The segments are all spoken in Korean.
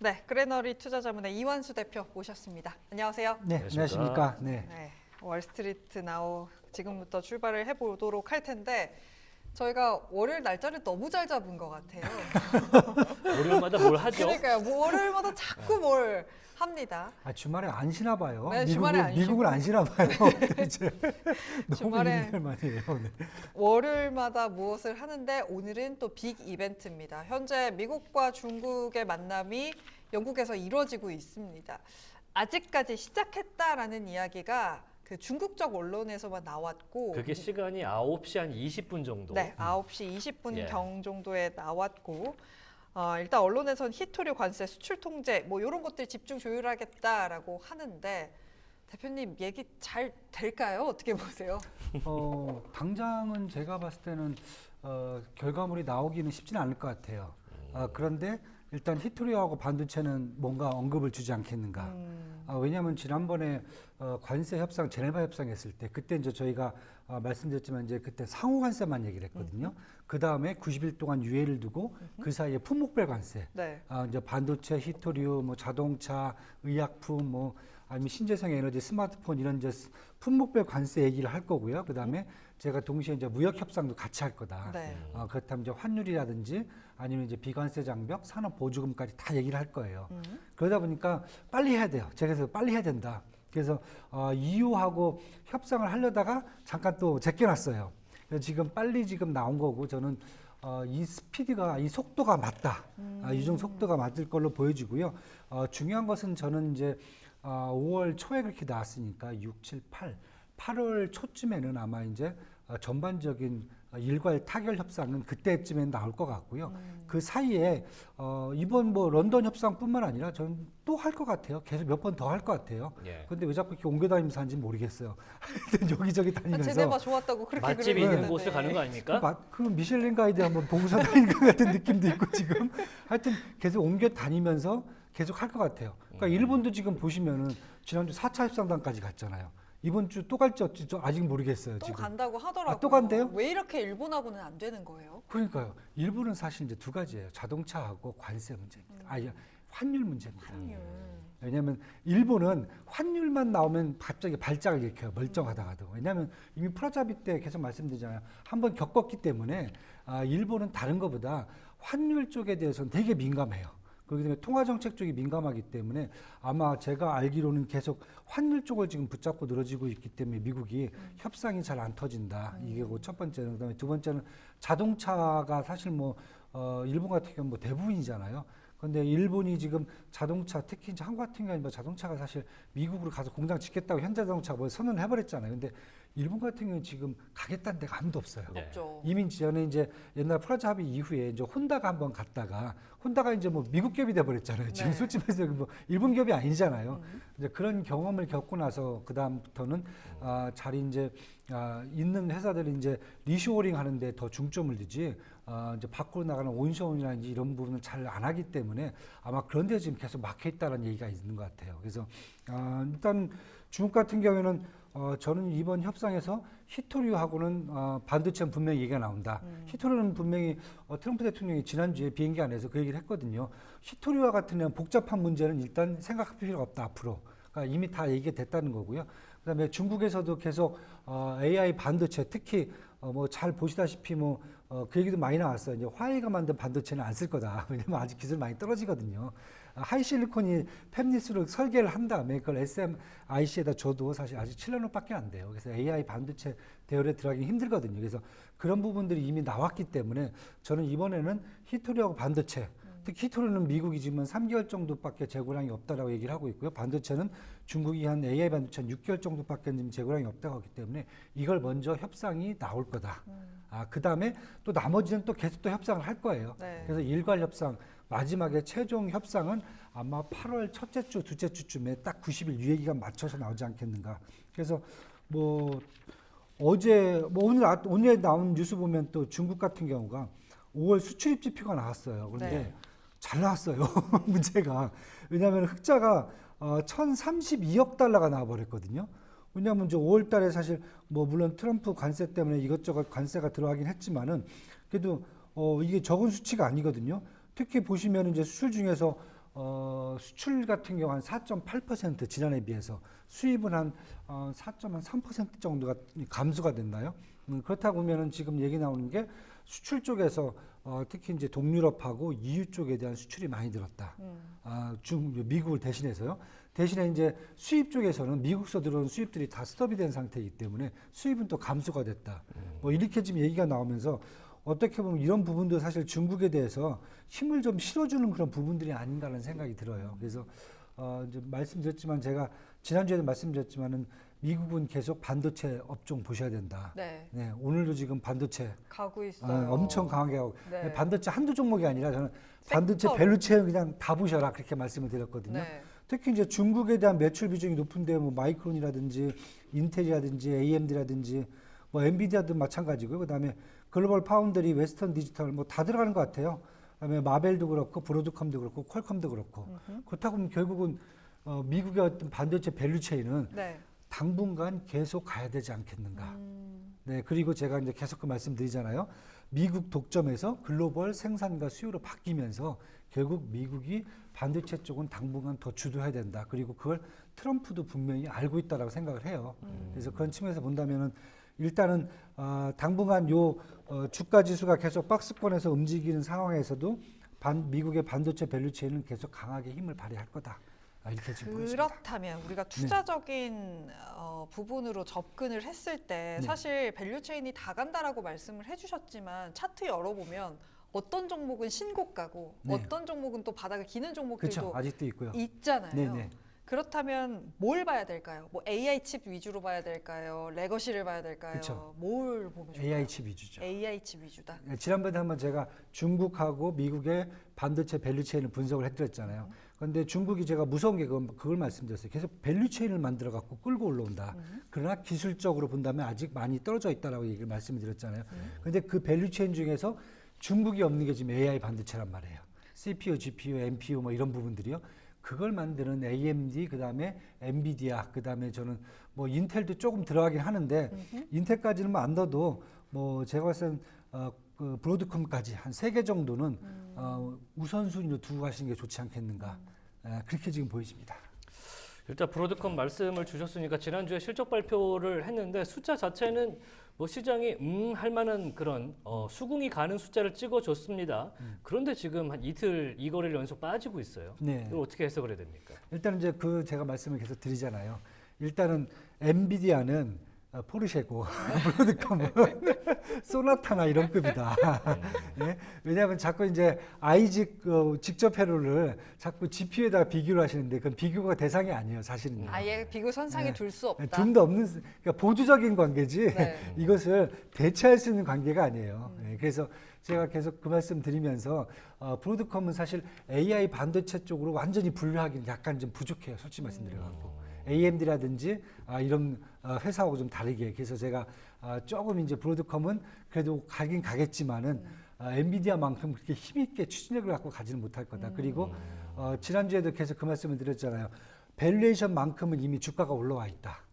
네, 그레너리 투자자문의 이완수 대표 모셨습니다. 안녕하세요. 네, 안녕하십니까. 네. 네, 월스트리트 나우 지금부터 출발을 해보도록 할 텐데 저희가 월요일 날짜를 너무 잘 잡은 것 같아요. 월요일마다 뭘 하죠? 그러니까요. 뭐 월요일마다 자꾸 뭘 합니다. 아, 주말에 안 쉬나 봐요. 네, 주말에 안 미국은 쉬고. 안 쉬나 봐요. 도대체. 너무 주말에 일을 많이 해요. 네. 월요일마다 무엇을 하는데 오늘은 또 빅 이벤트입니다. 현재 미국과 중국의 만남이 영국에서 이루어지고 있습니다. 아직까지 시작했다라는 이야기가 그 중국적 언론에서만 나왔고 그게 시간이 9시 한 20분 정도. 네, 9시 20분 예. 경 정도에 나왔고 일단 언론에서는 히토류 관세, 수출 통제 뭐 이런 것들 집중 조율하겠다라고 하는데 대표님 얘기 잘 될까요? 어떻게 보세요? 당장은 제가 봤을 때는 결과물이 나오기는 쉽지는 않을 것 같아요. 그런데 일단 히토리하고 반도체는 뭔가 언급을 주지 않겠는가. 왜냐하면 지난번에 관세 협상, 제네바 협상했을 때 그때 이제 저희가 말씀드렸지만 이제 그때 상호 관세만 얘기를 했거든요. 그 다음에 90일 동안 유예를 두고 그 사이에 품목별 관세, 네. 이제 반도체, 히토류, 뭐 자동차, 의약품, 뭐 아니면 신재생 에너지, 스마트폰 이런 이제 품목별 관세 얘기를 할 거고요. 그 다음에 제가 동시에 이제 무역 협상도 같이 할 거다. 네. 그렇다면 이제 환율이라든지 아니면 이제 비관세 장벽, 산업 보조금까지 다 얘기를 할 거예요. 그러다 보니까 빨리 해야 돼요. 제가 그래서 빨리 해야 된다. 그래서 EU하고 협상을 하려다가 잠깐 또 제껴놨어요. 그래서 지금 빨리 지금 나온 거고 저는 이 스피드가 이 속도가 맞다. 유정 속도가 맞을 걸로 보여지고요. 중요한 것은 저는 이제 5월 초에 그렇게 나왔으니까 6, 7, 8월 초쯤에는 아마 이제 전반적인 일괄 타결 협상은 그때쯤엔 나올 것 같고요. 그 사이에 이번 뭐 런던 협상뿐만 아니라 저는 또 할 것 같아요. 계속 몇 번 더 할 것 같아요. 예. 근데 왜 자꾸 이렇게 옮겨 다니면서 하는지 모르겠어요. 하여튼 여기저기 다니면서 제네바 좋았다고 그렇게 맛집이 그러는데. 있는 곳을 가는 거 아닙니까? 그 미슐랭 가이드 한번 보고서 다니는 것 같은 느낌도 있고 지금 하여튼 계속 옮겨 다니면서 계속 할 것 같아요. 그러니까 일본도 지금 보시면은 지난주 4차 협상단까지 갔잖아요. 이번 주 또 갈지 어찌 아직 모르겠어요. 또 지금. 간다고 하더라고요. 또 간대요? 왜 이렇게 일본하고는 안 되는 거예요? 그러니까요. 일본은 사실 이제 두 가지예요. 자동차하고 관세 문제입니다. 환율 문제입니다. 환율. 왜냐하면 일본은 환율만 나오면 갑자기 발작을 일으켜요. 멀쩡하다가도. 왜냐하면 이미 프라자비 때 계속 말씀드리잖아요. 한번 겪었기 때문에 일본은 다른 것보다 환율 쪽에 대해서는 되게 민감해요. 그렇기 때문에 통화정책 쪽이 민감하기 때문에 아마 제가 알기로는 계속 환율 쪽을 지금 붙잡고 늘어지고 있기 때문에 미국이 협상이 잘 안 터진다. 이게 그 첫 번째는. 그다음에 두 번째는 자동차가 사실 뭐 일본 같은 경우는 뭐 대부분이잖아요. 근데 일본이 지금 자동차, 특히 이제 한국 같은 경우는 자동차가 사실 미국으로 가서 공장 짓겠다고 현대자동차가 뭐 선언을 해버렸잖아요. 근데 일본 같은 경우는 지금 가겠다는 데가 아무도 없어요. 네. 없죠. 이미 전에 이제 옛날 프라자 합의 이후에 이제 혼다가 한번 갔다가 혼다가 이제 뭐 미국 기업이 돼버렸잖아요. 지금 네. 솔직히 말해서 뭐 일본 기업이 아니잖아요. 이제 그런 경험을 겪고 나서 그 다음부터는 잘 이제 있는 회사들이 이제 리쇼어링 하는데 더 중점을 두지 이제 밖으로 나가는 온쇼어링이라든지 이런 부분을 잘 안 하기 때문에 아마 그런 데 지금 계속 막혀 있다는 얘기가 있는 것 같아요. 그래서 일단 중국 같은 경우에는 저는 이번 협상에서 히토류하고는 반도체는 분명히 얘기가 나온다. 히토류는 분명히 트럼프 대통령이 지난주에 비행기 안에서 그 얘기를 했거든요. 히토류와 같은 복잡한 문제는 일단 생각할 필요가 없다 앞으로. 그러니까 이미 다 얘기가 됐다는 거고요. 그다음에 중국에서도 계속 AI 반도체 특히 뭐 잘 보시다시피 뭐 그 얘기도 많이 나왔어요. 이제 화웨이가 만든 반도체는 안 쓸 거다. 왜냐면 아직 기술 많이 떨어지거든요. 하이실리콘이 팹리스로 설계를 한 다음에 그걸 SMIC에다 줘도 사실 아직 7년 후밖에 안 돼요. 그래서 AI 반도체 대열에 들어가기 힘들거든요. 그래서 그런 부분들이 이미 나왔기 때문에 저는 이번에는 히토리하고 반도체 특히 히토리는 미국이 지금 3개월 정도밖에 재고량이 없다라고 얘기를 하고 있고요. 반도체는 중국이 한 AI 반도체는 6개월 정도밖에 지금 재고량이 없다고 하기 때문에 이걸 먼저 협상이 나올 거다. 그 다음에 또 나머지는 또 계속 또 협상을 할 거예요. 네. 그래서 일괄 협상 마지막에 최종 협상은 아마 8월 첫째 주, 둘째 주쯤에 딱 90일 유예 기간 맞춰서 나오지 않겠는가. 그래서 뭐 어제 뭐 오늘 나온 뉴스 보면 또 중국 같은 경우가 5월 수출입 지표가 나왔어요. 그런데 네. 잘 나왔어요. 문제가. 왜냐하면 흑자가 1,032억 달러가 나와버렸거든요. 왜냐하면 이제 5월 달에 사실 뭐 물론 트럼프 관세 때문에 이것저것 관세가 들어가긴 했지만은 그래도 이게 적은 수치가 아니거든요. 특히 보시면 이제 수출 중에서 수출 같은 경우 한 4.8% 지난해 비해서 수입은 한 4.3% 정도가 감소가 됐나요? 그렇다고 보면은 지금 얘기 나오는 게 수출 쪽에서 특히 이제 동유럽하고 EU 쪽에 대한 수출이 많이 늘었다. 미국을 대신해서요. 대신에 이제 수입 쪽에서는 미국서 들어온 수입들이 다 스톱이 된 상태이기 때문에 수입은 또 감소가 됐다. 뭐 이렇게 지금 얘기가 나오면서 어떻게 보면 이런 부분도 사실 중국에 대해서 힘을 좀 실어주는 그런 부분들이 아닌가라는 생각이 들어요. 그래서 이제 말씀드렸지만 제가 지난주에도 말씀드렸지만은 미국은 계속 반도체 업종 보셔야 된다. 네. 네, 오늘도 지금 반도체 가고 있어요. 엄청 강하게 하고 네. 반도체 한두 종목이 아니라 저는 반도체 섹터로. 밸류체인 그냥 다 보셔라 그렇게 말씀을 드렸거든요. 네. 특히 이제 중국에 대한 매출 비중이 높은데 뭐 마이크론이라든지 인텔이라든지 AMD라든지 뭐 엔비디아도 마찬가지고요. 그다음에 글로벌 파운드리, 웨스턴 디지털 뭐 다 들어가는 것 같아요. 그다음에 마벨도 그렇고 브로드컴도 그렇고 퀄컴도 그렇고 그렇다고 보면 결국은 미국의 어떤 반도체 밸류체인은 네. 당분간 계속 가야 되지 않겠는가. 네, 그리고 제가 이제 계속 그 말씀드리잖아요. 미국 독점에서 글로벌 생산과 수요로 바뀌면서 결국 미국이 반도체 쪽은 당분간 더 주도해야 된다. 그리고 그걸 트럼프도 분명히 알고 있다라고 생각을 해요. 그래서 그런 측면에서 본다면은 일단은 당분간 요 주가 지수가 계속 박스권에서 움직이는 상황에서도 미국의 반도체 밸류체인은 계속 강하게 힘을 발휘할 거다. 이렇게 지금 보여집니다. 그렇다면 우리가 투자적인 부분으로 접근을 했을 때 네. 사실 밸류체인이 다 간다라고 말씀을 해주셨지만 차트 열어보면 어떤 종목은 신고가고 네. 어떤 종목은 또 바닥을 기는 종목들도 그렇죠. 아직도 있고요. 있잖아요. 네네. 그렇다면 뭘 봐야 될까요? 뭐 AI 칩 위주로 봐야 될까요? 레거시를 봐야 될까요? 그쵸. 뭘 보면 좋을까요? AI 칩 위주죠. AI 칩 위주다. 네, 지난번에 한번 제가 중국하고 미국의 반도체 밸류체인을 분석을 해드렸잖아요. 그런데 중국이 제가 무서운 게 그걸 말씀드렸어요. 계속 밸류체인을 만들어 갖고 끌고 올라온다. 그러나 기술적으로 본다면 아직 많이 떨어져 있다라고 얘기를 말씀을 드렸잖아요. 그런데 그 밸류체인 중에서 중국이 없는 게 지금 AI 반도체란 말이에요. CPU, GPU, NPU 뭐 이런 부분들이요. 그걸 만드는 AMD, 그다음에 엔비디아, 그다음에 저는 뭐 인텔도 조금 들어가긴 하는데 인텔까지는 뭐 안 넣어도 뭐 제가 봤을 땐 그 브로드컴까지 한 3개 정도는 우선순위로 두고 가시는 게 좋지 않겠는가. 그렇게 지금 보여집니다. 일단 브로드컴 말씀을 주셨으니까 지난주에 실적 발표를 했는데 숫자 자체는 뭐 시장이 할 만한 그런 수긍이 가는 숫자를 찍어줬습니다. 그런데 지금 한 이틀 이 거래일 연속 빠지고 있어요. 네. 이걸 어떻게 해석을 해야 됩니까? 일단 이제 제가 말씀을 계속 드리잖아요. 일단은 엔비디아는 포르쉐고 브로드컴은 소나타나 이런 급이다. 예? 왜냐하면 자꾸 이제 아이직 직접 회로를 자꾸 GPU에다가 비교를 하시는데 그건 비교가 대상이 아니에요, 사실은. 아예 비교 선상에 네. 둘 수 없다. 둠도 없는 그러니까 보조적인 관계지 네. 이것을 대체할 수 있는 관계가 아니에요. 예, 그래서 제가 계속 그 말씀 드리면서 브로드컴은 사실 AI 반도체 쪽으로 완전히 분류하기는 약간 좀 부족해요, 솔직히 말씀드려갖고. AMD라든지 이런 회사하고 좀 다르게. 그래서 제가 조금 이제 브로드컴은 그래도 가긴 가겠지만은 엔비디아만큼 그렇게 힘있게 추진력을 갖고 가지는 못할 거다. 그리고 지난주에도 계속 그 말씀을 드렸잖아요. 밸류에이션만큼은 이미 주가가 올라와 있다.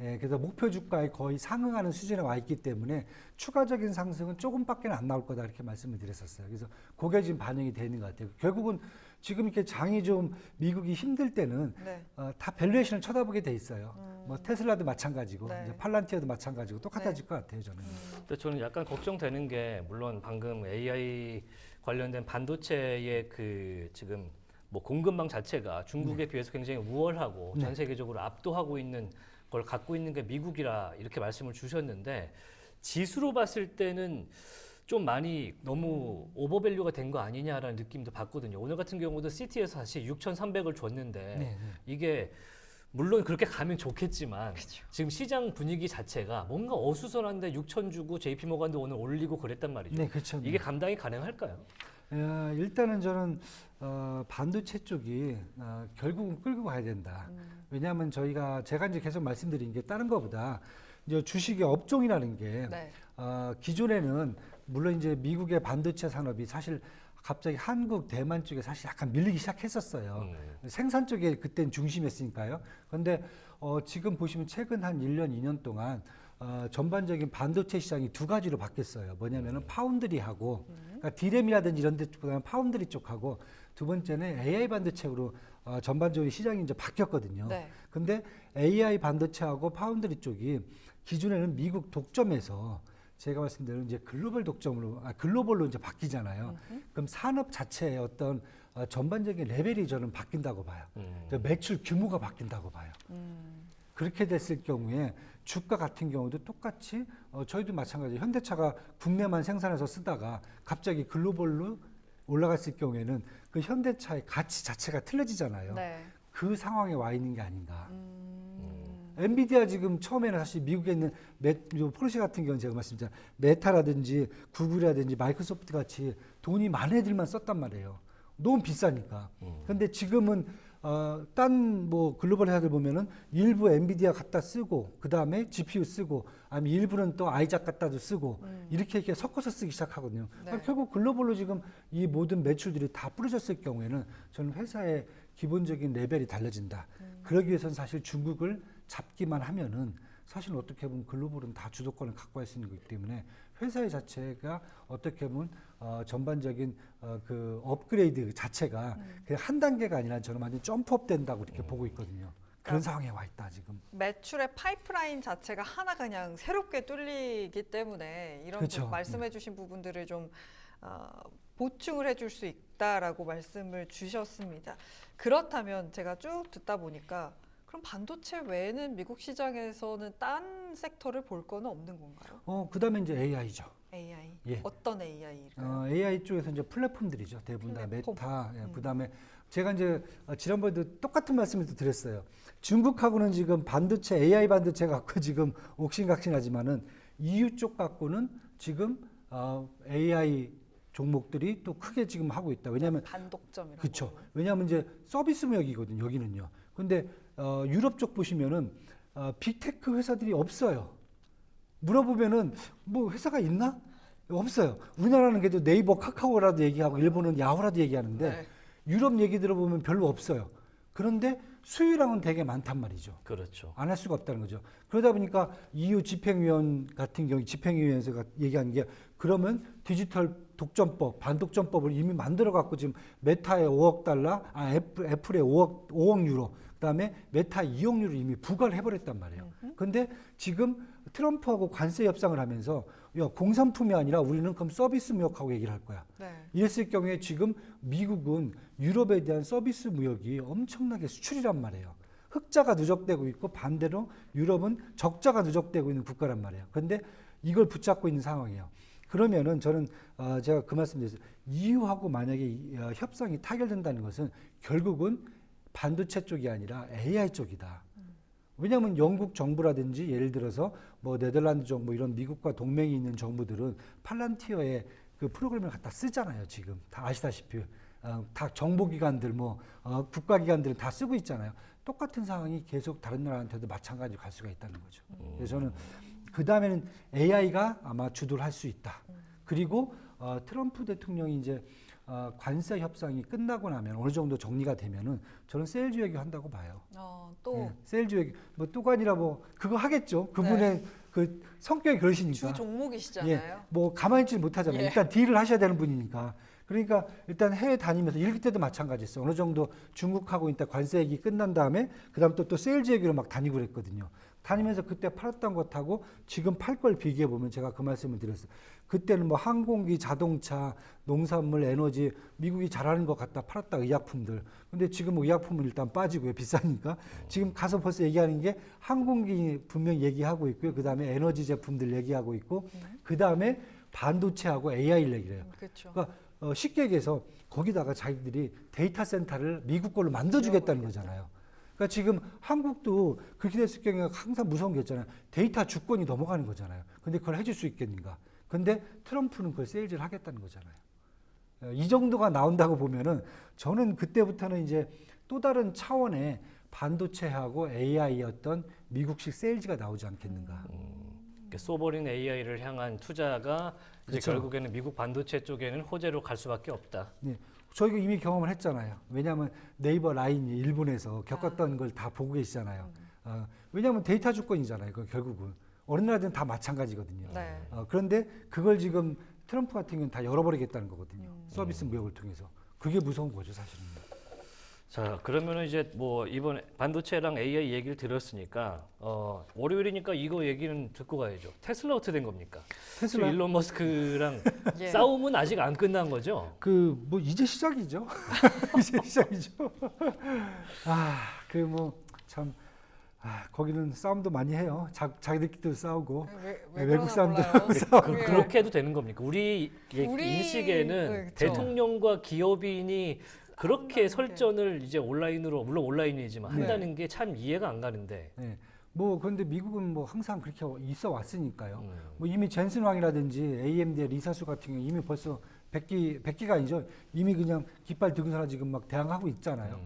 예, 그래서 목표 주가에 거의 상응하는 수준에 와 있기 때문에 추가적인 상승은 조금밖에 안 나올 거다 이렇게 말씀을 드렸었어요. 그래서 그게 지금 반영이 되는 것 같아요. 결국은 지금 이렇게 장이 좀 미국이 힘들 때는 네. 다 밸류에이션을 쳐다보게 돼 있어요. 뭐 테슬라도 마찬가지고 네. 이제 팔란티어도 마찬가지고 똑같아질 것 같아요, 저는. 근데 저는 약간 걱정되는 게 물론 방금 AI 관련된 반도체의 그 지금 뭐 공급망 자체가 중국에 비해서 굉장히 우월하고 전 세계적으로 압도하고 있는 걸 갖고 있는 게 미국이라 이렇게 말씀을 주셨는데 지수로 봤을 때는 좀 많이 너무 오버밸류가 된 거 아니냐라는 느낌도 받거든요. 오늘 같은 경우도 시티에서 다시 6,300을 줬는데 이게 물론 그렇게 가면 좋겠지만 그쵸. 지금 시장 분위기 자체가 뭔가 어수선한데 6,000 주고 JP모간도 오늘 올리고 그랬단 말이죠. 네, 그렇죠. 이게 감당이 가능할까요? 일단은 저는 반도체 쪽이 결국은 끌고 가야 된다. 왜냐하면 제가 이제 계속 말씀드린 게 다른 것보다 이제 주식의 업종이라는 게 네. 기존에는 물론 이제 미국의 반도체 산업이 사실 갑자기 한국, 대만 쪽에 사실 약간 밀리기 시작했었어요. 생산 쪽에 그땐 중심이었으니까요. 그런데 지금 보시면 최근 한 1년, 2년 동안 전반적인 반도체 시장이 두 가지로 바뀌었어요. 뭐냐면은 파운드리하고, 그러니까 디램이라든지 이런 데 쪽보다는 파운드리 쪽하고, 두 번째는 AI 반도체로 전반적으로 시장이 이제 바뀌었거든요. 네. 근데 AI 반도체하고 파운드리 쪽이 기존에는 미국 독점에서 제가 말씀드린 이제 글로벌로 이제 바뀌잖아요. 그럼 산업 자체의 어떤 전반적인 레벨이 저는 바뀐다고 봐요. 매출 규모가 바뀐다고 봐요. 그렇게 됐을 경우에 주가 같은 경우도 똑같이 저희도 마찬가지. 현대차가 국내만 생산해서 쓰다가 갑자기 글로벌로 올라갔을 경우에는 그 현대차의 가치 자체가 틀려지잖아요. 네. 그 상황에 와 있는 게 아닌가. 엔비디아 지금 처음에는 사실 미국에 있는 포르쉐 같은 경우는 제가 말씀드린 메타라든지 구글이라든지 마이크로소프트 같이 돈이 많은 애들만 썼단 말이에요. 너무 비싸니까. 근데 지금은 딴 뭐 글로벌 회사들 보면은 일부 엔비디아 갖다 쓰고 그 다음에 GPU 쓰고 아니면 일부는 또 아이작 갖다도 쓰고 이렇게 섞어서 쓰기 시작하거든요. 네. 그러니까 결국 글로벌로 지금 이 모든 매출들이 다 뿌려졌을 경우에는 저는 회사의 기본적인 레벨이 달라진다. 그러기 위해서는 사실 중국을 잡기만 하면은 사실 어떻게 보면 글로벌은 다 주도권을 갖고 할 수 있는 거기 때문에 회사의 자체가 어떻게 보면 전반적인 그 업그레이드 자체가 그냥 한 단계가 아니라 저는 완전 점프업 된다고 이렇게 보고 있거든요. 그런 상황에 와 있다 지금. 매출의 파이프라인 자체가 하나 그냥 새롭게 뚫리기 때문에 이런 그렇죠. 말씀해주신 부분들을 좀 보충을 해줄 수 있다라고 말씀을 주셨습니다. 그렇다면 제가 쭉 듣다 보니까 그럼 반도체 외에는 미국 시장에서는 딴 섹터를 볼 거는 없는 건가요? 그다음에 이제 AI죠. AI. 예. 어떤 AI일까요? AI 쪽에서 이제 플랫폼들이죠. 대부분 다 플랫폼. 메타. 그다음에 제가 이제 지난번에도 똑같은 말씀을 또 드렸어요. 중국하고는 지금 반도체 AI 반도체 갖고 지금 옥신각신하지만은 EU 쪽 갖고는 지금 AI 종목들이 또 크게 지금 하고 있다. 왜냐하면 반독점이라고. 그렇죠. 왜냐하면 이제 서비스 무역이거든요. 여기는요. 근데 유럽 쪽 보시면은 빅테크 회사들이 없어요. 물어보면은 뭐 회사가 있나? 없어요. 우리나라는 그래도 네이버, 카카오라도 얘기하고 일본은 야후라도 얘기하는데 네. 유럽 얘기 들어보면 별로 없어요. 그런데 수요량은 되게 많단 말이죠. 그렇죠. 안 할 수가 없다는 거죠. 그러다 보니까 EU 집행위원 같은 경우 집행위원회에서 얘기한 게 그러면 디지털 독점법, 반독점법을 이미 만들어 갖고 지금 메타에 5억 달러, 애플에 5억 유로, 그다음에 메타 2억 유로 이미 부과를 해버렸단 말이에요. 근데 지금 트럼프하고 관세 협상을 하면서 야, 공산품이 아니라 우리는 그럼 서비스 무역하고 얘기를 할 거야. 네. 이랬을 경우에 지금 미국은 유럽에 대한 서비스 무역이 엄청나게 수출이란 말이에요. 흑자가 누적되고 있고 반대로 유럽은 적자가 누적되고 있는 국가란 말이에요. 그런데 이걸 붙잡고 있는 상황이에요. 그러면은 저는 제가 그 말씀드렸어요. EU하고 만약에 협상이 타결된다는 것은 결국은 반도체 쪽이 아니라 AI 쪽이다. 왜냐하면 영국 정부라든지 예를 들어서 뭐 네덜란드 정부 이런 미국과 동맹이 있는 정부들은 팔란티어의 그 프로그램을 갖다 쓰잖아요. 지금 다 아시다시피 다 정보기관들 뭐 국가기관들은 다 쓰고 있잖아요. 똑같은 상황이 계속 다른 나라한테도 마찬가지로 갈 수가 있다는 거죠. 그래서 저는 그 다음에는 AI가 아마 주도를 할 수 있다. 그리고 트럼프 대통령이 이제 관세 협상이 끝나고 나면 어느 정도 정리가 되면은 저는 세일즈 외교 한다고 봐요. 또 네, 세일즈 외교 뭐 또가 아니라 뭐 그거 하겠죠. 그분의 그 성격이 그러시니까. 주 종목이시잖아요. 뭐 가만히 있지 못하잖아요. 예. 일단 딜을 하셔야 되는 분이니까. 그러니까 일단 해외 다니면서 일기 때도 마찬가지였어요. 어느 정도 중국하고 일단 관세 얘기 끝난 다음에 그다음 또 세일즈 얘기로 막 다니고 그랬거든요. 다니면서 그때 팔았던 것하고 지금 팔 걸 비교해 보면 제가 그 말씀을 드렸어요. 그때는 뭐 항공기, 자동차, 농산물, 에너지 미국이 잘하는 것 같다 팔았다 의약품들. 근데 지금 의약품은 일단 빠지고요. 비싸니까. 지금 가서 벌써 얘기하는 게 항공기 분명히 얘기하고 있고요. 그다음에 에너지 제품들 얘기하고 있고 그다음에 반도체하고 AI를 얘기를 해요. 그렇죠. 그러니까 쉽게 얘기해서 거기다가 자기들이 데이터 센터를 미국 걸로 만들어주겠다는 거잖아요. 그러니까 지금 한국도 그렇게 됐을 경우에 항상 무서운 게 있잖아요. 데이터 주권이 넘어가는 거잖아요. 근데 그걸 해줄 수 있겠는가. 근데 트럼프는 그걸 세일즈를 하겠다는 거잖아요. 이 정도가 나온다고 보면은 저는 그때부터는 이제 또 다른 차원의 반도체하고 AI의 어떤 미국식 세일즈가 나오지 않겠는가. 소버린 AI를 향한 투자가 이제 그렇죠. 결국에는 미국 반도체 쪽에는 호재로 갈 수밖에 없다. 네. 저희가 이미 경험을 했잖아요. 왜냐하면 네이버 라인이 일본에서 겪었던 걸 다 보고 계시잖아요. 왜냐하면 데이터 주권이잖아요. 그 결국은 어느 나라든 다 마찬가지거든요. 네. 그런데 그걸 지금 트럼프 같은 경우는 다 열어버리겠다는 거거든요. 서비스 무역을 통해서. 그게 무서운 거죠, 사실은. 자, 그러면은 이제 뭐 이번에 반도체랑 AI 얘기를 들었으니까 월요일이니까 이거 얘기는 듣고 가야죠. 테슬라 어떻게 된 겁니까? 테슬라 지금 일론 머스크랑 예. 싸움은 아직 안 끝난 거죠? 그 뭐 이제 시작이죠. 이제 시작이죠. 그 뭐 참 거기는 싸움도 많이 해요. 자기들끼리도 싸우고 외국 사람들하고 싸우고. 그렇게 해도 되는 겁니까? 우리 우리- 인식에는 네, 그쵸. 대통령과 기업인이 그렇게 게. 설전을 이제 온라인으로, 물론 온라인이지만 네. 한다는 게 참 이해가 안 가는데. 네. 뭐 그런데 미국은 뭐 항상 그렇게 있어 왔으니까요. 음. 뭐 이미 젠슨 왕이라든지 AMD의 리사수 같은 경우 이미 벌써 100기가 아니죠. 이미 그냥 깃발 들고 서 지금 막 대항하고 있잖아요.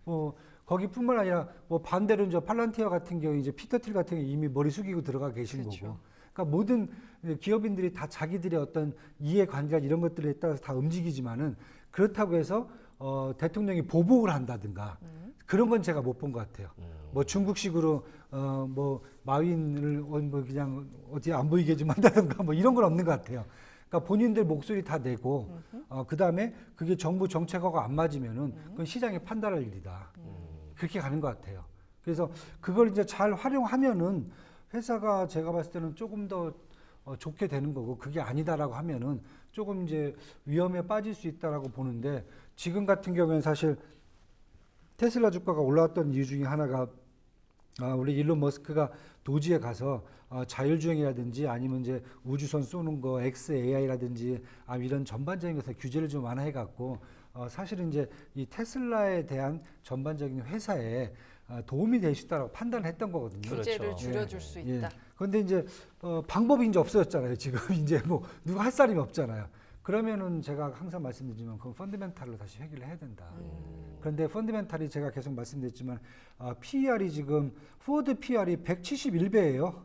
뭐 거기뿐만 아니라 뭐 반대로 이제 팔란티어 같은 경우 이제 피터 틸 같은 경우 이미 머리 숙이고 들어가 계신 그렇죠. 거고. 그러니까 모든 기업인들이 다 자기들의 어떤 이해관계나 이런 것들에 따라서 다 움직이지만은 그렇다고 해서 대통령이 보복을 한다든가 그런 건 제가 못 본 것 같아요. 뭐 중국식으로 뭐 마윈을 뭐 그냥 어디 안 보이게 좀 한다든가 뭐 이런 건 없는 것 같아요. 그러니까 본인들 목소리 다 내고 그 다음에 그게 정부 정책하고 안 맞으면은 그건 시장이 판단할 일이다. 그렇게 가는 것 같아요. 그래서 그걸 이제 잘 활용하면은 회사가 제가 봤을 때는 조금 더 좋게 되는 거고 그게 아니다라고 하면은 조금 이제 위험에 빠질 수 있다라고 보는데 지금 같은 경우에는 사실 테슬라 주가가 올라왔던 이유 중에 하나가 우리 일론 머스크가 도지에 가서 자율주행이라든지 아니면 이제 우주선 쏘는 거 XAI라든지 이런 전반적인 것에 규제를 좀 완화해 갖고 사실은 이제 이 테슬라에 대한 전반적인 회사에 도움이 될 수 있다라고 판단을 했던 거거든요. 규제를 그렇죠. 줄여줄 수 있다. 그런데 이제 방법이 이제 없어졌잖아요. 지금 이제 뭐 누가 할 사람이 없잖아요. 그러면은 제가 항상 말씀드리지만 그건 펀더멘탈로 다시 회귀를 해야 된다. 그런데 펀더멘탈이 제가 계속 말씀드렸지만 PER이 지금 포드 PER이 171배예요.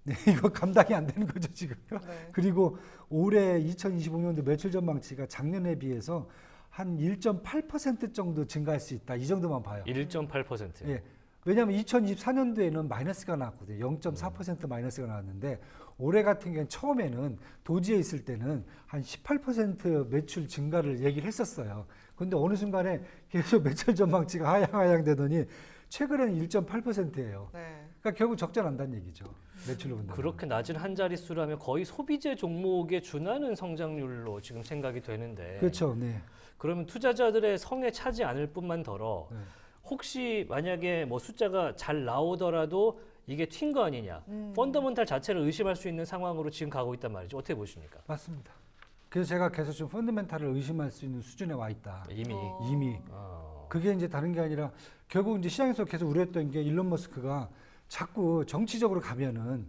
네, 이거 감당이 안 되는 거죠 지금. 네. 그리고 올해 2025년도 매출 전망치가 작년에 비해서 한 1.8% 정도 증가할 수 있다. 이 정도만 봐요. 1.8%. 예. 왜냐하면 2024년도에는 마이너스가 나왔거든요. 0.4% 마이너스가 나왔는데 올해 같은 경우는 처음에는 도지에 있을 때는 한 18% 매출 증가를 얘기를 했었어요. 근데 어느 순간에 계속 매출 전망치가 하향 되더니 최근에는 1.8%예요. 네. 그러니까 결국 적자난다는 얘기죠. 매출로 본다면. 그렇게 낮은 한 자릿수라면 거의 소비재 종목에 준하는 성장률로 지금 생각이 되는데. 그렇죠. 네. 그러면 투자자들의 성에 차지 않을 뿐만더러 네. 혹시 만약에 뭐 숫자가 잘 나오더라도 이게 튄 거 아니냐. 펀더멘탈 자체를 의심할 수 있는 상황으로 지금 가고 있단 말이죠. 어떻게 보십니까? 맞습니다. 그래서 제가 계속 좀 펀더멘탈을 의심할 수 있는 수준에 와 있다. 이미. 이미. 그게 이제 다른 게 아니라 결국 이제 시장에서 계속 우려했던 게 일론 머스크가 자꾸 정치적으로 가면은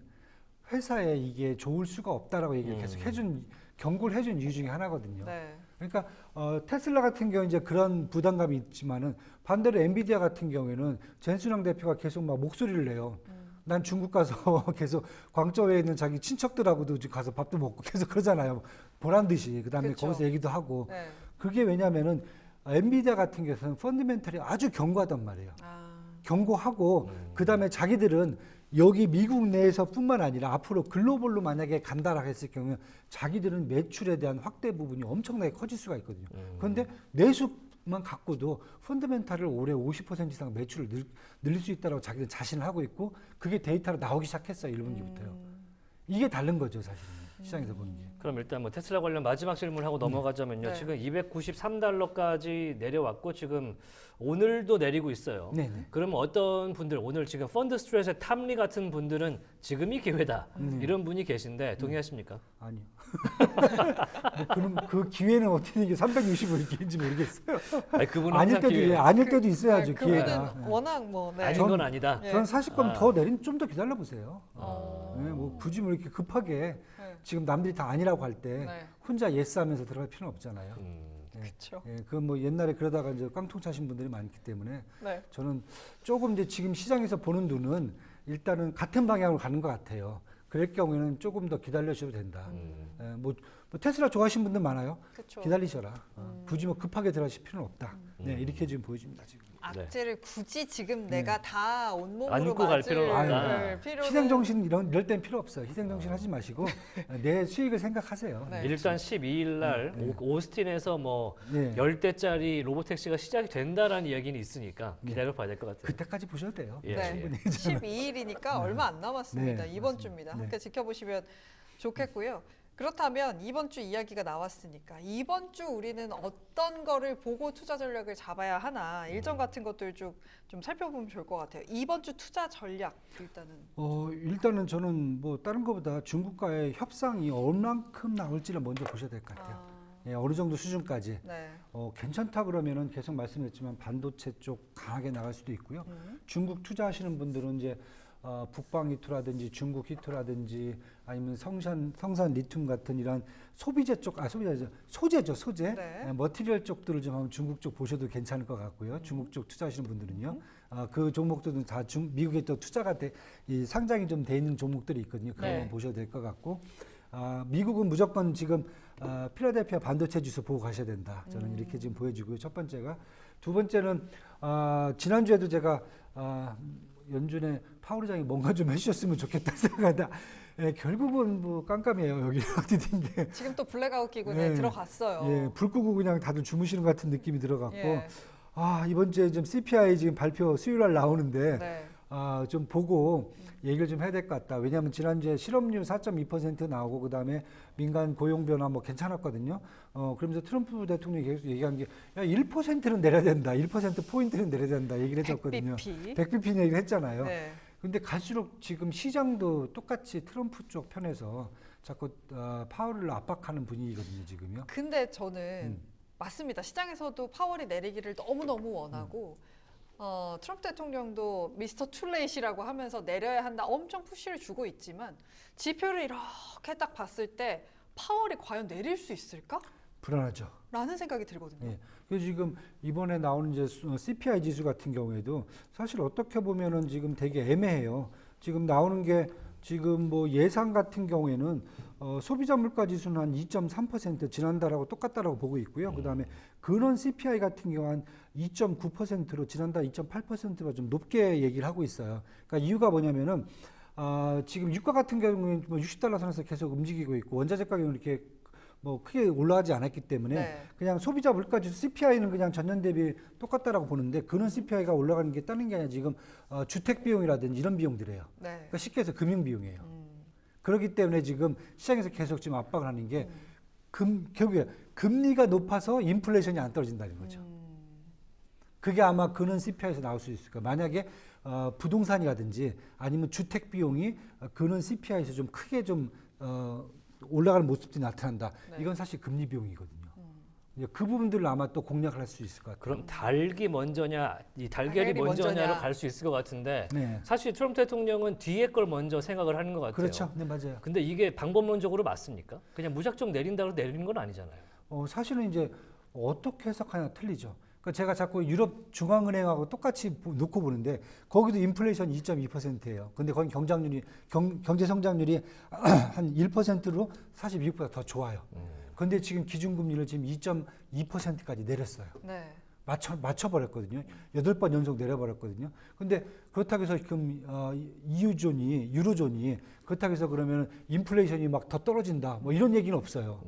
회사에 이게 좋을 수가 없다라고 얘기를 계속 경고를 해준 이유 중에 하나거든요. 네. 그러니까 테슬라 같은 경우 이제 그런 부담감이 있지만은 반대로 엔비디아 같은 경우에는 젠순왕 대표가 계속 막 목소리를 내요. 난 중국 가서 계속 광저우에 있는 자기 친척들하고도 가서 밥도 먹고 계속 그러잖아요. 보란 듯이. 그다음에 그쵸. 거기서 얘기도 하고. 네. 그게 왜냐면은 엔비디아 같은 경우는 펀더멘털이 아주 견고하단 말이에요. 견고하고 그다음에 자기들은 여기 미국 내에서뿐만 아니라 앞으로 글로벌로 만약에 간다라고 했을 경우에 자기들은 매출에 대한 확대 부분이 엄청나게 커질 수가 있거든요. 그런데 내수만 갖고도 펀더멘탈을 올해 50% 이상 매출을 늘릴 수 있다고 자기들 자신을 하고 있고 그게 데이터로 나오기 시작했어요. 1분기부터요. 이게 다른 거죠, 사실은. 시장에서 보는 게. 그럼 일단 뭐 테슬라 관련 마지막 질문하고 넘어가자면요. 네. 지금 293달러까지 내려왔고 지금 오늘도 내리고 있어요. 네네. 그러면 어떤 분들 오늘 지금 펀드 스트레스의 탐리 같은 분들은 지금이 기회다. 이런 분이 계신데 동의하십니까? 아니요. 뭐 그럼 그 기회는 어떻게 이게 365일 기회인지 모르겠어요. 아니 그분은 아닐 항상 때도 기회. 아닐 때도 있어야죠, 그분은 기회가. 워낙 뭐 네. 아닌 건 아니다. 예. 저는 사실 거면 더 내린 좀 더 기다려 보세요. 어. 네, 뭐 굳이 뭐 이렇게 급하게 네. 지금 남들이 다 아니라고 할 때 네. 혼자 예스하면서 들어갈 필요는 없잖아요. 그렇죠. 그 뭐 옛날에 그러다가 이제 깡통 차신 분들이 많기 때문에 네. 저는 조금 이제 지금 시장에서 보는 눈은 일단은 같은 방향으로 가는 것 같아요. 그럴 경우에는 조금 더 기다려주셔도 된다. 뭐 뭐 테슬라 좋아하시는 분들 많아요. 그렇죠. 기다리셔라. 굳이 뭐 급하게 들어가실 필요는 없다. 네, 음. 이렇게 지금 보여집니다 지금. 악재를 굳이 지금 네. 내가 다 온몸으로 안고 갈 맞을 필요는 없다. 필요는 희생 정신 이럴 땐 필요 없어요. 희생 정신 하지 마시고 내 수익을 생각하세요. 네. 일단 12일 날 네. 오스틴에서 뭐 네. 10대짜리 로보택시가 시작이 된다라는 이야기는 있으니까 기다려 봐야 될 것 같아요. 그때까지 보셔도 돼요. 예, 네. 충분히. 12일이니까 얼마 안 남았습니다. 네, 이번 맞습니다. 주입니다. 네. 함께 지켜보시면 좋겠고요. 그렇다면 이번 주 이야기가 나왔으니까 이번 주 우리는 어떤 거를 보고 투자 전략을 잡아야 하나 일정 같은 것들 좀 살펴보면 좋을 것 같아요. 이번 주 투자 전략 일단은 일단은 저는 뭐 다른 것보다 중국과의 협상이 얼만큼 나올지를 먼저 보셔야 될 것 같아요. 예, 어느 정도 수준까지. 네. 괜찮다 그러면은 계속 말씀드렸지만 반도체 쪽 강하게 나갈 수도 있고요. 중국 투자하시는 분들은 이제 북방 히토라든지 중국 히토라든지 아니면 성산 리튬 같은 이런 소비재 쪽, 소재죠, 소재. 네. 머티리얼 쪽들을 좀 한번 중국 쪽 보셔도 괜찮을 것 같고요. 중국 쪽 투자하시는 분들은요. 그 종목들은 다 미국에 또 투자가 이 상장이 좀 돼 있는 종목들이 있거든요. 그거 네. 보셔도 될 것 같고. 미국은 무조건 지금 필라델피아 반도체 지수 보고 가셔야 된다. 저는 이렇게 지금 보여지고요. 첫 번째가. 두 번째는 지난주에도 제가 연준의 파월 의장이 뭔가 좀 해주셨으면 좋겠다 생각하다. 예, 결국은 뭐 깜깜해요. 여기 어디 된 게. 지금 또 블랙아웃 기구에 예. 들어갔어요. 예, 불 끄고 그냥 다들 주무시는 것 같은 느낌이 들어갔고. 예. 이번 주에 좀 CPI 지금 발표 수요일 날 나오는데 네. 좀 보고 얘기를 좀 해야 될 것 같다. 왜냐하면 지난주에 실업률 4.2% 나오고 그다음에 민간 고용 변화 뭐 괜찮았거든요. 그러면서 트럼프 대통령이 계속 얘기한 게 1%는 내려야 된다. 1%포인트는 내려야 된다. 얘기를 해줬거든요. 100bp 얘기를 했잖아요. 네. 근데 갈수록 지금 시장도 똑같이 트럼프 쪽 편에서 자꾸 파월을 압박하는 분위기거든요. 지금요. 근데 저는 맞습니다. 시장에서도 파월이 내리기를 너무너무 원하고 트럼프 대통령도 미스터 툴레이시라고 하면서 내려야 한다 엄청 푸시를 주고 있지만 지표를 이렇게 딱 봤을 때 파월이 과연 내릴 수 있을까? 불안하죠. 라는 생각이 들거든요. 예. 그래서 지금 이번에 나오는 이제 CPI 지수 같은 경우에도 사실 어떻게 보면은 지금 되게 애매해요. 지금 나오는 게 지금 뭐 예상 같은 경우에는 소비자 물가 지수는 한 2.3% 지난달하고 똑같다라고 보고 있고요. 그다음에 근원 CPI 같은 경우 한 2.9%로 지난달 2.8%가 좀 높게 얘기를 하고 있어요. 그러니까 이유가 뭐냐면은 지금 유가 같은 경우에는 뭐 $60 선에서 계속 움직이고 있고 원자재 가격은 이렇게 뭐 크게 올라가지 않았기 때문에 네. 그냥 소비자 물가 지수 CPI는 그냥 전년 대비 똑같다라고 보는데 근원 CPI가 올라가는 게 다른 게 아니라 지금 주택 비용이라든지 이런 비용들이에요. 네. 그러니까 쉽게 해서 금융 비용이에요. 그렇기 때문에 지금 시장에서 계속 지금 압박을 하는 게 결국에 금리가 높아서 인플레이션이 안 떨어진다는 거죠. 그게 아마 근원 CPI에서 나올 수 있을 거예요. 만약에 부동산이라든지 아니면 주택 비용이 근원 CPI에서 좀 크게 좀 올라가는 모습들이 나타난다. 네. 이건 사실 금리 비용이거든요. 그 부분들을 아마 또 공략을 할 수 있을 것 같아요. 그럼 닭이 먼저냐, 이 달걀이 달걀이 먼저냐로 먼저냐. 갈 수 있을 것 같은데 네, 사실 트럼프 대통령은 뒤에 걸 먼저 생각을 하는 것 같아요. 그렇죠. 네, 맞아요. 근데 이게 방법론적으로 맞습니까? 그냥 무작정 내린다고 내리는 건 아니잖아요. 사실은 이제 어떻게 해석하냐 틀리죠. 그러니까 제가 자꾸 유럽 중앙은행하고 똑같이 놓고 보는데 거기도 인플레이션 2.2%예요. 근데 거기 경제 성장률이 한 1%로 사실 미국보다 더 좋아요. 근데 지금 기준금리를 지금 2.2%까지 내렸어요. 네. 맞춰버렸거든요. 8번 연속 내려버렸거든요. 근데 그렇다고 해서 지금 유로존이 그렇다고 해서 그러면 인플레이션이 막 더 떨어진다 뭐 이런 얘기는 없어요.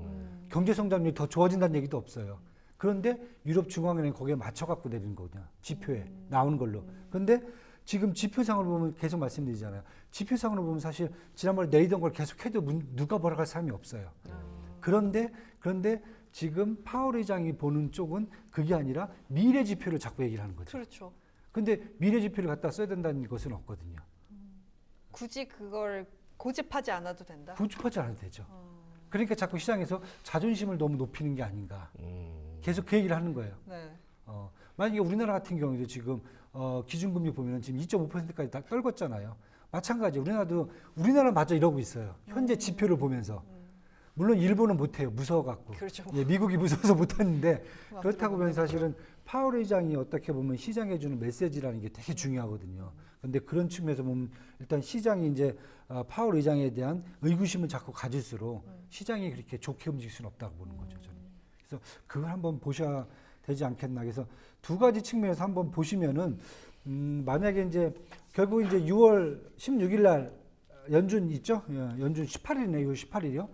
경제 성장률이 더 좋아진다는 얘기도 없어요. 그런데 유럽 중앙은행 거기에 맞춰갖고 내리는 거거든요. 지표에 나오는 걸로. 그런데 지금 지표상으로 보면 계속 말씀드리잖아요. 지표상으로 보면 사실 지난번에 내리던 걸 계속해도 누가 뭐라 할 사람이 없어요. 그런데 지금 파월 의장이 보는 쪽은 그게 아니라 미래 지표를 자꾸 얘기를 하는 거죠. 그렇죠. 근데 미래 지표를 갖다 써야 된다는 것은 없거든요. 굳이 그걸 고집하지 않아도 된다. 구축하지 않아도 되죠. 그러니까 자꾸 시장에서 자존심을 너무 높이는 게 아닌가. 계속 그 얘기를 하는 거예요. 네. 만약에 우리나라 같은 경우에도 지금 기준금리 보면 지금 2.5%까지 다 떨궜잖아요. 마찬가지 우리나라마저 이러고 있어요. 현재 지표를 보면서. 물론 일본은 못해요. 무서워갖고. 그렇죠. 예, 미국이 무서워서 못하는데 그럼 그렇다고 앞으로 보면 사실은 파월 의장이 어떻게 보면 시장에 주는 메시지라는 게 되게 중요하거든요. 근데 그런 측면에서 보면 일단 시장이 이제 파월 의장에 대한 의구심을 자꾸 가질수록 시장이 그렇게 좋게 움직일 수는 없다고 보는 거죠. 저는. 그래서 그걸 한번 보셔야 되지 않겠나. 그래서 두 가지 측면에서 한번 보시면은 만약에 이제 결국 이제 6월 16일 날 연준 있죠? 예, 연준 18일이네. 6월 18일이요.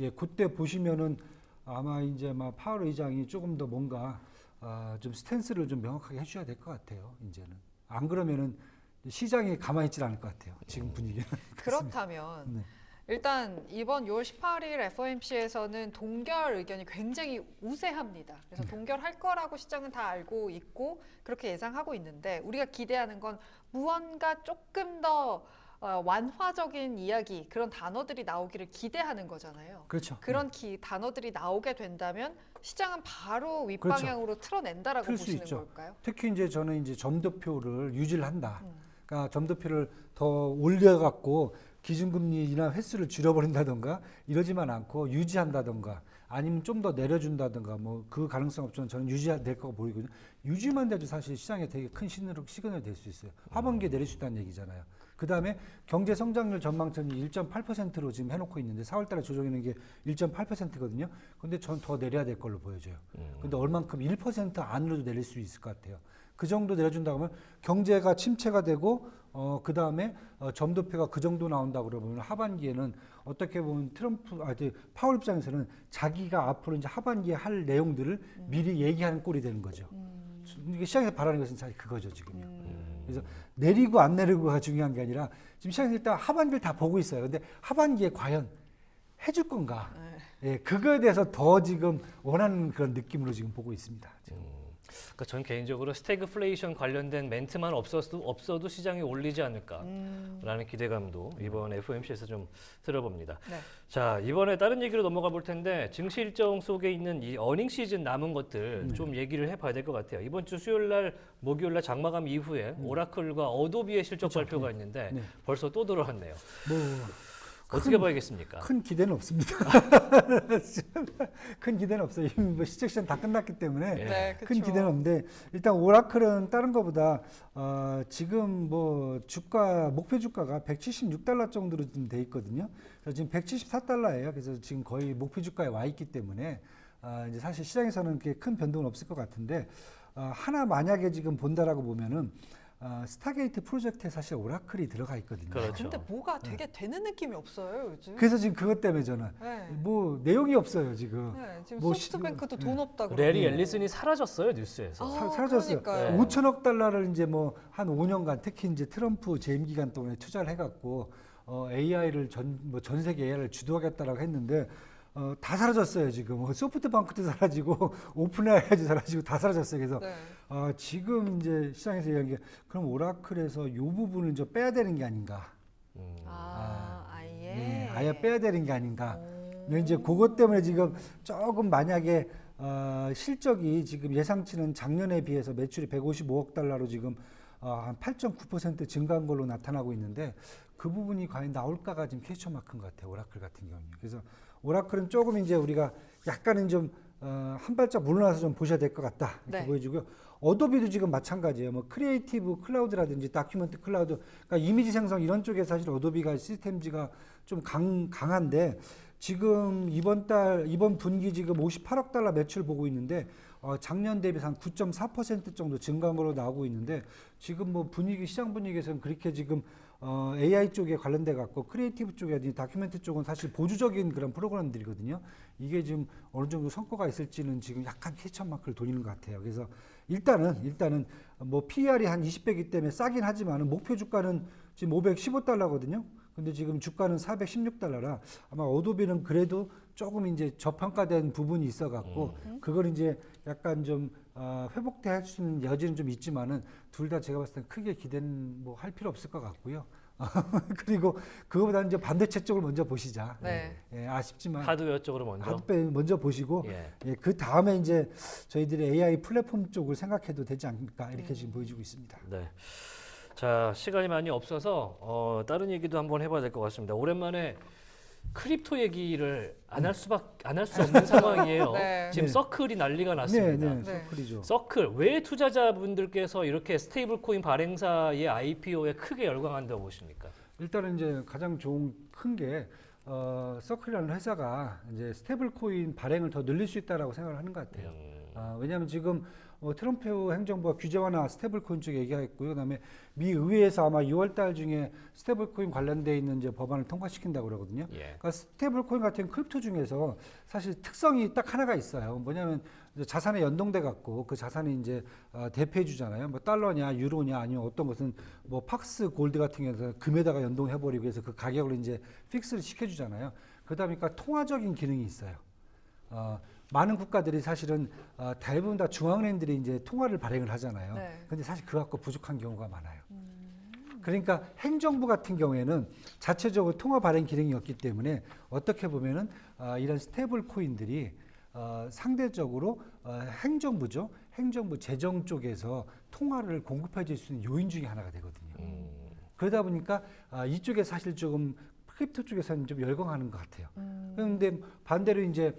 예, 그때 보시면은 아마 이제 막 파월 의장이 조금 더 뭔가 좀 스탠스를 좀 명확하게 해줘야 될 것 같아요. 이제는 안 그러면은 시장이 가만히 있질 않을 것 같아요. 지금 분위기는. 그렇다면 네. 일단 이번 6월 18일 FOMC에서는 동결 의견이 굉장히 우세합니다. 그래서 동결할 거라고 시장은 다 알고 있고 그렇게 예상하고 있는데 우리가 기대하는 건 무언가 조금 더 완화적인 이야기, 그런 단어들이 나오기를 기대하는 거잖아요. 그렇죠. 그런 단어들이 나오게 된다면 시장은 바로 윗방향으로 틀어낸다라고 틀 수 보시는 있죠. 걸까요? 특히 이제 저는 이제 점도표를 유지를 한다. 그러니까 점도표를 더 올려갖고 기준금리 인하 횟수를 줄여버린다던가 이러지만 않고 유지한다던가 아니면 좀 더 내려준다던가 뭐 그 가능성 없지만 저는 유지될 거고 보이거든요. 유지만 돼도 사실 시장에 되게 큰 시그널이 될 수 있어요. 하반기에 내릴 수 있다는 얘기잖아요. 그 다음에 경제 성장률 전망점이 1.8%로 지금 해놓고 있는데 4월달에 조정하는 게 1.8%거든요. 근데 전 더 내려야 될 걸로 보여져요. 근데 얼만큼 1% 안으로도 내릴 수 있을 것 같아요. 그 정도 내려준다고 하면 경제가 침체가 되고 그 다음에 점도표가 그 정도 나온다 그러면 하반기에는 어떻게 보면 파월 입장에서는 자기가 앞으로 이제 하반기에 할 내용들을 미리 얘기하는 꼴이 되는 거죠. 이게 시장에서 바라는 것은 사실 그거죠 지금요. 그래서 내리고 안 내리고가 중요한 게 아니라 지금 시장에서 일단 하반기를 다 보고 있어요. 근데 하반기에 과연 해줄 건가? 예, 그거에 대해서 더 지금 원하는 그런 느낌으로 지금 보고 있습니다. 지금. 그러니까 전 개인적으로 스태그플레이션 관련된 멘트만 없어도 시장이 올리지 않을까라는 기대감도 이번 FOMC에서 좀 들어봅니다. 네. 자, 이번에 다른 얘기로 넘어가 볼 텐데 증시 일정 속에 있는 이 어닝 시즌 남은 것들 좀 얘기를 해봐야 될 것 같아요. 이번 주 수요일 날, 목요일 날 장마감 이후에 오라클과 어도비의 실적 발표가 있는데 네. 벌써 또 들어왔네요. 뭐 어떻게 봐야겠습니까? 큰 기대는 없습니다. 큰 기대는 없어요. 이미 뭐 시적 시장 다 끝났기 때문에 네, 큰 그쵸. 기대는 없는데 일단 오라클은 다른 것보다 지금 뭐 주가 목표 주가가 176달러 정도로 좀 돼 있거든요. 그래서 지금 174달러예요. 그래서 지금 거의 목표 주가에 와 있기 때문에 이제 사실 시장에서는 그렇게 큰 변동은 없을 것 같은데 하나 만약에 지금 본다라고 보면은 스타게이트 프로젝트에 사실 오라클이 들어가 있거든요. 그렇죠. 근데 뭐가 되게 되는 느낌이 없어요 요즘. 그래서 지금 그것 때문에 저는 네. 뭐 내용이 없어요 지금. 네, 지금 뭐 소프트뱅크도 네. 돈 없다 그러고. 레리 앨리슨이 사라졌어요 뉴스에서. 사라졌어요. 그러니까요. 5천억 달러를 이제 뭐 한 5년간 특히 이제 트럼프 재임 기간 동안에 투자를 해갖고 AI를 전 세계 AI를 주도하겠다라고 했는데 다 사라졌어요 지금. 소프트뱅크도 사라지고 오픈AI도 사라지고 다 사라졌어요. 그래서 네. 지금 이제 시장에서 얘기한 게 그럼 오라클에서 이 부분을 이제 빼야 되는 게 아닌가. 아예. 네, 아예 빼야 되는 게 아닌가. 오. 근데 이제 그것 때문에 지금 조금 만약에 실적이 지금 예상치는 작년에 비해서 매출이 155억 달러로 지금 한 8.9% 증가한 걸로 나타나고 있는데 그 부분이 과연 나올까가 지금 퀘스천 마크인 것 같아요. 오라클 같은 경우는. 그래서 오라클은 조금 이제 우리가 약간은 좀 한 발짝 물러나서 좀 보셔야 될 것 같다 이렇게 네. 보여주고요. 어도비도 지금 마찬가지예요. 뭐 크리에이티브 클라우드라든지 다큐멘트 클라우드, 그러니까 이미지 생성 이런 쪽에 사실 어도비가 시스템지가 좀 강한데 지금 이번 분기 지금 58억 달러 매출 보고 있는데 작년 대비해서 한 9.4% 정도 증가한 걸로 나오고 있는데 지금 뭐 시장 분위기에서는 그렇게 지금 AI 쪽에 관련돼 갖고 크리에이티브 쪽에 다큐멘트 쪽은 사실 보조적인 그런 프로그램들이거든요. 이게 지금 어느 정도 성과가 있을지는 지금 약간 퀘스천 마크를 돌리는 것 같아요. 그래서 일단은 뭐 PER이 한 20배이기 때문에 싸긴 하지만 목표 주가는 지금 515달러거든요. 근데 지금 주가는 416달러라 아마 어도비는 그래도 조금 이제 저평가된 부분이 있어 갖고 그걸 이제 약간 좀 회복될 수 있는 여지는 좀 있지만은 둘 다 제가 봤을 때 크게 기대는 뭐 할 필요 없을 것 같고요. 그리고 그거보다 이제 반도체 쪽을 먼저 보시자. 네. 예, 아쉽지만 하드웨어 쪽으로 먼저. 하드웨어 먼저 보시고 예. 그 다음에 이제 저희들이 AI 플랫폼 쪽을 생각해도 되지 않을까 이렇게 지금 보여주고 있습니다. 네. 자, 시간이 많이 없어서 다른 얘기도 한번 해봐야 될 것 같습니다. 오랜만에 크립토 얘기를 안 할 수 없는 상황이에요. 네. 지금 네. 서클이 난리가 네, 났습니다. 네, 네. 서클이죠. 서클 왜 투자자분들께서 이렇게 스테이블 코인 발행사의 IPO에 크게 열광한다고 보십니까? 일단은 이제 가장 좋은 큰 게 서클이라는 회사가 이제 스테이블 코인 발행을 더 늘릴 수 있다라고 생각을 하는 것 같아요. 왜냐하면 지금 트럼프 행정부가 규제 완화 스테이블 코인 쪽에 얘기했고요. 그다음에 미 의회에서 아마 6월달 중에 스테이블 코인 관련돼 있는 이제 법안을 통과시킨다고 그러거든요. 예. 그러니까 스테이블 코인 같은 크립토 중에서 사실 특성이 딱 하나가 있어요. 뭐냐면 이제 자산에 연동돼 갖고 그 자산이 이제 대표해 주잖아요. 뭐 달러냐, 유로냐, 아니면 어떤 것은 뭐 팍스 골드 같은 경우는 금에다가 연동해 버리고 해서 그 가격을 이제 픽스를 시켜 주잖아요. 그러다 보니까 통화적인 기능이 있어요. 많은 국가들이 사실은 대부분 다 중앙은행들이 이제 통화를 발행을 하잖아요. 네. 근데 사실 그거 갖고 부족한 경우가 많아요. 그러니까 행정부 같은 경우에는 자체적으로 통화 발행 기능이 없기 때문에 어떻게 보면은 이런 스테이블 코인들이 상대적으로 행정부죠. 행정부 재정 쪽에서 통화를 공급해 줄 수 있는 요인 중에 하나가 되거든요. 그러다 보니까 이쪽에 사실 조금 크립토 쪽에서는 좀 열광하는 것 같아요. 그런데 반대로 이제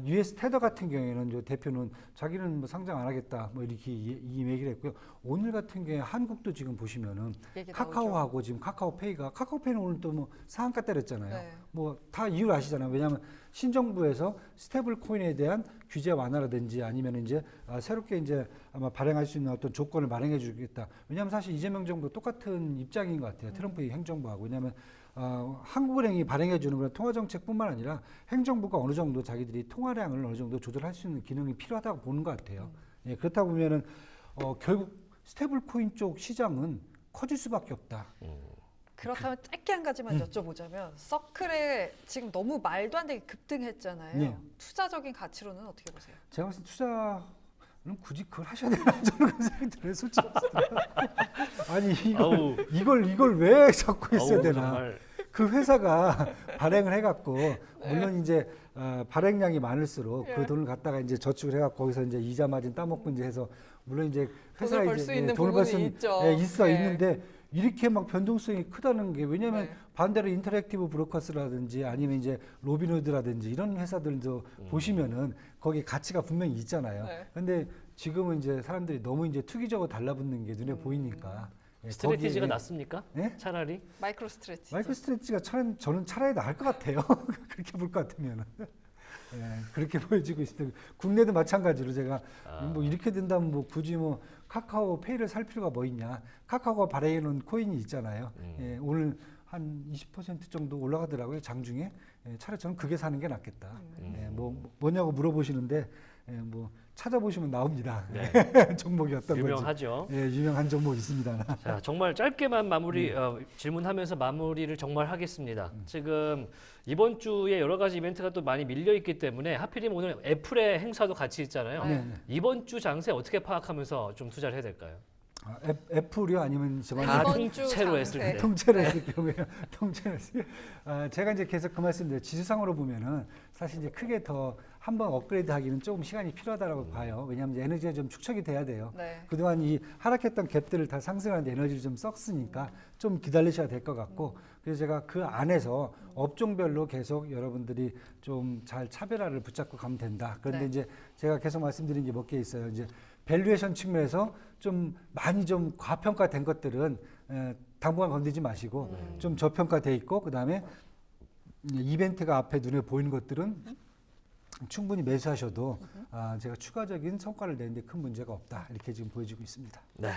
US 테더 같은 경우에는 이제 대표는 자기는 뭐 상장 안 하겠다 뭐 이렇게 이 얘기를 했고요. 오늘 같은 경우에 한국도 지금 보시면은 얘기 카카오하고 지금 카카오페이는 오늘 또 뭐 상한가 때렸잖아요. 네. 뭐 다 이유를 아시잖아요. 왜냐하면 신정부에서 스테이블 코인에 대한 규제 완화라든지 아니면 이제 새롭게 이제 아마 발행할 수 있는 어떤 조건을 마련해 주겠다. 왜냐하면 사실 이재명 정부 똑같은 입장인 것 같아요. 트럼프 행정부하고. 왜냐하면 한국은행이 발행해 주는 그런 통화 정책뿐만 아니라 행정부가 어느 정도 자기들이 통화량을 어느 정도 조절할 수 있는 기능이 필요하다고 보는 것 같아요. 예, 그렇다 보면은 결국 스테이블 코인 쪽 시장은 커질 수밖에 없다. 그렇다면 짧게 한 가지만 여쭤보자면 서클에 지금 너무 말도 안 되게 급등했잖아요. 네. 투자적인 가치로는 어떻게 보세요? 제가 봤을 때 투자는 굳이 그걸 하셔야 되나 저는 그런 생각이 들어요. 솔직히. 아니 아우. 이걸 왜 자꾸 했어야 아우, 되나? 정말. 그 회사가 발행을 해갖고 물론 이제 발행량이 많을수록 그 돈을 갖다가 이제 저축을 해갖고 거기서 이제 이자 마진 따먹고 이제 해서 물론 이제 회사가 돈을 벌 수 이제 있는 돈을 벌 부분이 수 있죠. 있어 네. 있는데 이렇게 막 변동성이 크다는 게 왜냐하면 네. 반대로 인터랙티브 브로커스라든지 아니면 이제 로빈후드라든지 이런 회사들도 보시면은 거기 가치가 분명히 있잖아요. 네. 근데 지금은 이제 사람들이 너무 이제 투기적으로 달라붙는 게 눈에 보이니까 예, 스트레티지가 거기에- 낫습니까? 예? 차라리? 마이크로 스트레치. 마이크로 스트레치가 저는 차라리 나을 것 같아요. 그렇게 볼 것 같으면. 예, 그렇게 보여지고 있습니다. 국내도 마찬가지로 제가 뭐 이렇게 된다면 뭐 굳이 뭐 카카오페이를 살 필요가 뭐 있냐. 카카오가 발행해놓은 코인이 있잖아요. 예, 오늘 한 20% 정도 올라가더라고요. 장중에. 예, 차라리 저는 그게 사는 게 낫겠다. 예, 뭐냐고 물어보시는데 예, 뭐 찾아보시면 나옵니다. 네. 종목이 어떤 건지. 유명하죠. 예, 유명한 종목 있습니다. 자, 정말 짧게만 마무리 질문하면서 마무리를 정말 하겠습니다. 지금 이번 주에 여러 가지 이벤트가 또 많이 밀려 있기 때문에 하필이면 오늘 애플의 행사도 같이 있잖아요. 네, 네. 이번 주 장세 어떻게 파악하면서 좀 투자를 해야 될까요? 애플이요? 아니면 저번 다 이번 주 통째로 장세. 했을 때. 통째로 했을 경우에 통째로 했을 제가 이제 계속 그 말씀드려요. 지수상으로 보면은 사실 이제 크게 더 한번 업그레이드 하기는 조금 시간이 필요하다고 봐요. 왜냐하면 이제 에너지가 좀 축적이 돼야 돼요. 네. 그동안 이 하락했던 갭들을 다 상승하는데 에너지를 좀 썼으니까 좀 기다리셔야 될 것 같고 그래서 제가 그 안에서 업종별로 계속 여러분들이 좀 잘 차별화를 붙잡고 가면 된다. 그런데 네. 이제 제가 계속 말씀드린 게 몇 개 있어요. 이제 밸류에이션 측면에서 좀 많이 좀 과평가된 것들은 당분간 건드리지 마시고 좀 저평가돼 있고 그다음에 이벤트가 앞에 눈에 보이는 것들은 충분히 매수하셔도 제가 추가적인 성과를 내는데 큰 문제가 없다 이렇게 지금 보여지고 있습니다. 네.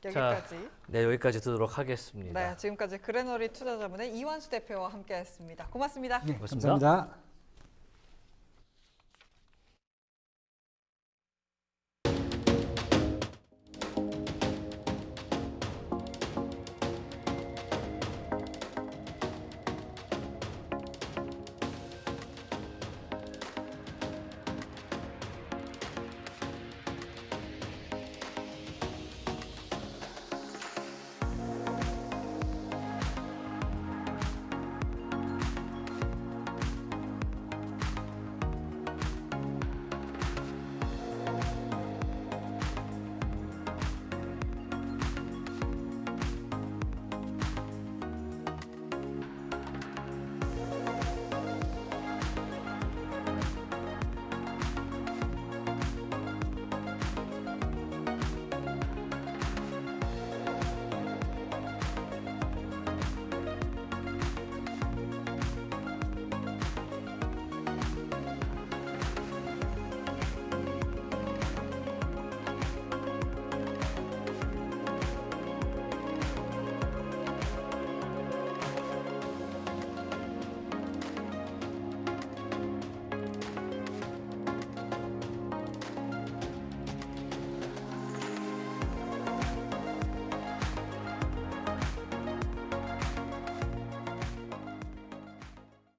여기까지. 네, 여기까지 듣도록 하겠습니다. 네, 지금까지 그레너리 투자자문의 이완수 대표와 함께했습니다. 고맙습니다. 네, 고맙습니다. 감사합니다.